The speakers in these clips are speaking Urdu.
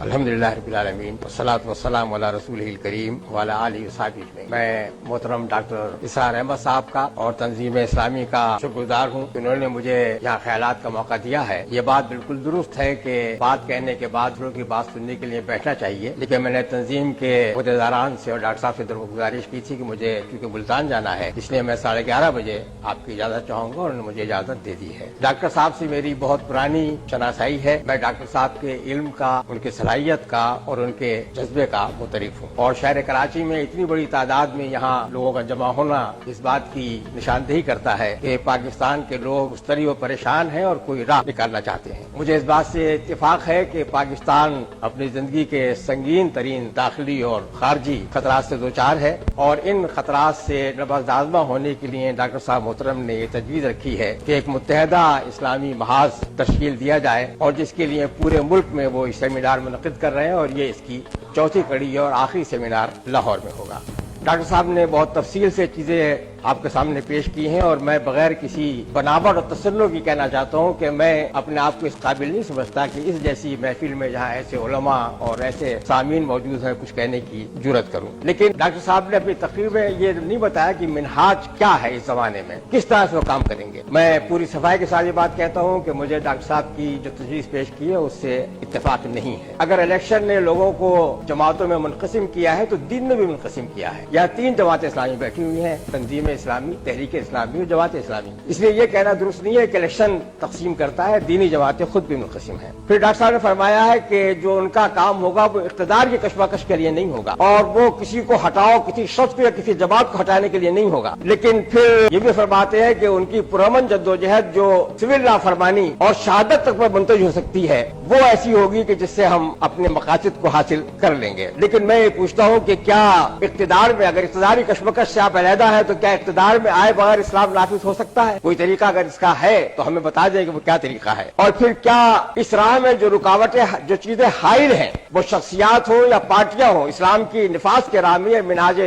الحمدللہ رب العالمین والصلاۃ والسلام علی رسولہ الکریم وعلی آلہ وصحبہ اجمعین۔ میں محترم ڈاکٹر اسرار احمد صاحب کا اور تنظیم اسلامی کا شکر گزار ہوں کہ انہوں نے مجھے یہاں خیالات کا موقع دیا ہے۔ یہ بات بالکل درست ہے کہ بات کہنے کے بعد لوگوں کی بات سننے کے لیے بیٹھنا چاہیے، لیکن میں نے تنظیم کے عہدیداران سے اور ڈاکٹر صاحب سے گزارش کی تھی کہ مجھے کیونکہ ملتان جانا ہے، اس لیے میں 11:30 بجے آپ کی اجازت چاہوں گا، اور انہوں نے مجھے اجازت دے دی ہے۔ ڈاکٹر صاحب سے میری بہت پرانی شناسائی ہے۔ میں ڈاکٹر صاحب کے علم کا، ان کے صلاحیت کا اور ان کے جذبے کا متعارف ہوں، اور شہر کراچی میں اتنی بڑی تعداد میں یہاں لوگوں کا جمع ہونا اس بات کی نشاندہی کرتا ہے کہ پاکستان کے لوگ مستری و پریشان ہیں اور کوئی راہ نکالنا چاہتے ہیں۔ مجھے اس بات سے اتفاق ہے کہ پاکستان اپنی زندگی کے سنگین ترین داخلی اور خارجی خطرات سے دوچار ہے، اور ان خطرات سے نبرد آزما ہونے کے لیے ڈاکٹر صاحب محترم نے یہ تجویز رکھی ہے کہ ایک متحدہ اسلامی محاذ تشکیل دیا جائے، اور جس کے لیے پورے ملک میں وہ سیمینار منعقد کر رہے ہیں، اور یہ اس کی چوتھی کڑی اور آخری سیمینار لاہور میں ہوگا۔ ڈاکٹر صاحب نے بہت تفصیل سے چیزیں آپ کے سامنے پیش کی ہیں، اور میں بغیر کسی بناوٹ اور تصنع کی کہنا چاہتا ہوں کہ میں اپنے آپ کو اس قابل نہیں سمجھتا کہ اس جیسی محفل میں جہاں ایسے علماء اور ایسے سامعین موجود ہیں کچھ کہنے کی جرت کروں۔ لیکن ڈاکٹر صاحب نے اپنی تقریر میں یہ نہیں بتایا کہ منہاج کیا ہے اس زمانے میں، کس طرح سے وہ کام کریں گے۔ میں پوری صفائی کے ساتھ یہ بات کہتا ہوں کہ مجھے ڈاکٹر صاحب کی جو تجویز پیش کی ہے اس سے اتفاق نہیں ہے۔ اگر الیکشن نے لوگوں کو جماعتوں میں منقسم کیا ہے تو دین میں بھی منقسم کیا ہے۔ یہاں 3 جماعت اسلامی بیٹھی ہوئی ہیں، تنظیم اسلامی، تحریک اسلامی اور جماعت اسلامی۔ اس لیے یہ کہنا درست نہیں ہے کہ الیکشن تقسیم کرتا ہے، دینی جماعتیں خود بھی منقسم ہیں۔ پھر ڈاکٹر صاحب نے فرمایا ہے کہ جو ان کا کام ہوگا وہ اقتدار کی کشمکش کے لیے نہیں ہوگا، اور وہ کسی کو ہٹاؤ، کسی شخص کو یا کسی جماعت کو ہٹانے کے لیے نہیں ہوگا، لیکن پھر یہ بھی فرماتے ہیں کہ ان کی پرامن جدوجہد جو سول نافرمانی اور شہادت تک پر منتج ہو سکتی ہے وہ ایسی ہوگی کہ جس سے ہم اپنے مقاصد کو حاصل کر لیں گے۔ لیکن میں یہ پوچھتا ہوں کہ کیا اقتدار میں، اگر اقتداری کشمکش سے آپ علیحدہ ہے تو کیا اقتدار میں آئے بغیر اسلام نافذ ہو سکتا ہے؟ کوئی طریقہ اگر اس کا ہے تو ہمیں بتا دیں کہ وہ کیا طریقہ ہے۔ اور پھر کیا اس راہ میں جو رکاوٹیں، جو چیزیں حائل ہیں، وہ شخصیات ہوں یا پارٹیاں ہوں، اسلام کی نفاذ کے راہ میں، منہاج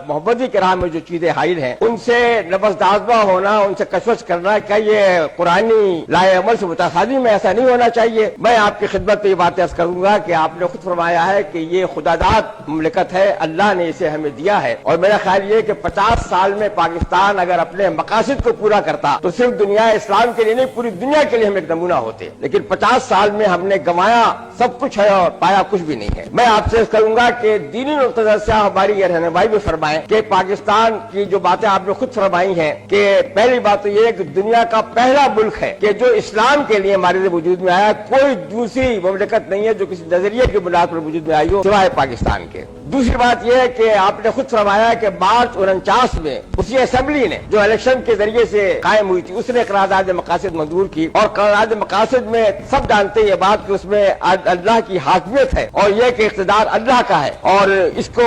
محمدی کے راہ میں جو چیزیں حائل ہیں ان سے نبض آزما ہونا، ان سے کشمکش کرنا، کیا یہ قرآنی لائے عمل سے متصادم میں؟ ایسا نہیں ہونا چاہیے۔ میں آپ کی خدمت میں یہ بات عرض کروں گا کہ آپ نے خود فرمایا ہے کہ یہ خداداد مملکت ہے، اللہ نے اسے ہمیں دیا ہے، اور میرا خیال یہ کہ 50 سال میں پاکستان اگر اپنے مقاصد کو پورا کرتا تو صرف دنیا اسلام کے لیے نہیں، پوری دنیا کے لیے ہم ایک نمونہ ہوتے، لیکن 50 سال میں ہم نے گنوایا سب کچھ ہے اور پایا کچھ بھی نہیں ہے۔ میں آپ سے کروں گا کہ دینی نقطہ نظر سے ہماری یہ رہنمائی بھی فرمائیں کہ پاکستان کی جو باتیں آپ نے خود فرمائی ہیں کہ پہلی بات تو یہ ہے کہ دنیا کا پہلا ملک ہے کہ جو اسلام کے لیے ہمارے لیے وجود میں آیا، کوئی دوسری مملکت نہیں ہے جو کسی نظریے کی بنیاد پر وجود میں آئی ہو سوائے پاکستان کے۔ دوسری بات یہ ہے کہ آپ نے خود فرمایا کہ مارچ 49 میں اسی اسمبلی نے جو الیکشن کے ذریعے سے قائم ہوئی تھی اس نے قرارداد مقاصد منظور کی، اور قرارداد مقاصد میں سب جانتے ہیں یہ بات کہ اس میں اللہ کی حاکمیت ہے، اور یہ کہ اقتدار اللہ کا ہے، اور اس کو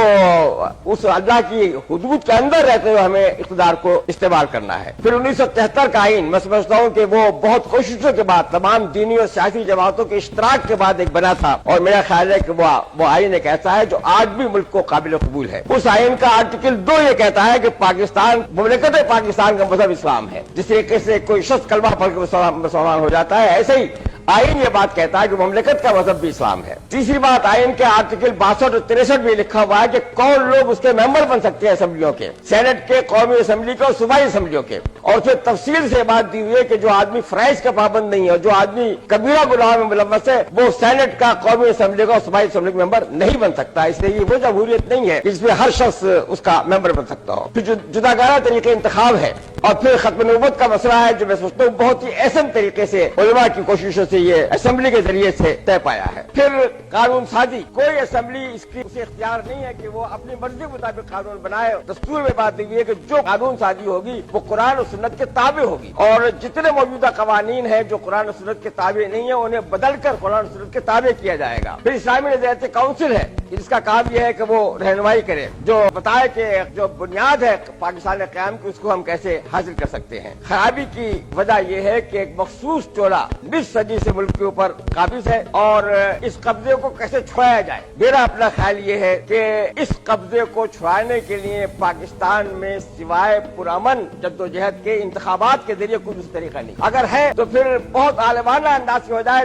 اس اللہ کی حدود کے اندر رہتے ہوئے ہمیں اقتدار کو استعمال کرنا ہے۔ پھر 1973 کا آئین، میں سمجھتا ہوں کہ وہ بہت کوششوں کے بعد تمام دینی اور سیاسی جماعتوں کے اشتراک کے بعد ایک بنا تھا، اور میرا خیال ہے کہ وہ آئین ایک ایسا ہے جو آج بھی ملک کو قابل قبول ہے۔ اس آئین کا آرٹیکل 2 یہ کہتا ہے کہ پاکستان، مملکت پاکستان کا مذہب اسلام ہے۔ جس طریقے سے کوئی شخص کلمہ پڑھ کے مسلمان ہو جاتا ہے، ایسے ہی آئین یہ بات کہتا ہے کہ مملکت کا مذہب بھی اسلام ہے۔ تیسری بات، آئین کے آرٹیکل 62 اور 63 میں لکھا ہوا ہے کہ کون لوگ اس کے ممبر بن سکتے ہیں اسمبلیوں کے، سینٹ کے، قومی اسمبلی کے اور صوبائی اسمبلیوں کے، اور پھر تفصیل سے بات دی ہوئی ہے کہ جو آدمی فرائض کا پابند نہیں ہے اور جو آدمی کبیرہ گناہ میں ملوث ہے وہ سینٹ کا، قومی اسمبلی کا اور صوبائی اسمبلی کا ممبر نہیں بن سکتا۔ اس لیے یہ وہ جمہوریت نہیں ہے جس میں ہر شخص اس کا ممبر بن سکتا ہو۔ پھر جو جداگانہ طریقے انتخاب ہے، اور پھر ختم نبوت کا مسئلہ ہے جو میں سمجھتا ہوں بہت ہی احسن طریقے سے علماء کی کوششوں سے یہ اسمبلی کے ذریعے سے طے پایا ہے۔ پھر قانون سازی، کوئی اسمبلی اسے اختیار نہیں ہے کہ وہ اپنی مرضی کے مطابق قانون بنائے۔ دستور میں بات دی ہے کہ جو قانون سازی ہوگی وہ قرآن اور سنت کے تابع ہوگی، اور جتنے موجودہ قوانین ہیں جو قرآن اور سنت کے تابع نہیں ہیں انہیں بدل کر قرآن اور سنت کے تابع کیا جائے گا۔ پھر اسلامی نظریاتی کونسل ہے جس کا کام یہ ہے کہ وہ رہنمائی کرے، جو بتائے کہ جو بنیاد ہے پاکستان قیام کی اس کو ہم کیسے حاصل کر سکتے ہیں۔ خرابی کی وجہ یہ ہے کہ ایک مخصوص ٹولہ 20 صدی سے ملک کے اوپر قابض ہے، اور اس قبضے کو کیسے چھڑایا جائے۔ میرا اپنا خیال یہ ہے کہ اس قبضے کو چھڑانے کے لیے پاکستان میں سوائے پرامن جدوجہد کے انتخابات کے ذریعے کوئی دوسرا طریقہ نہیں۔ اگر ہے تو پھر بہت عالمانہ انداز کی بجائے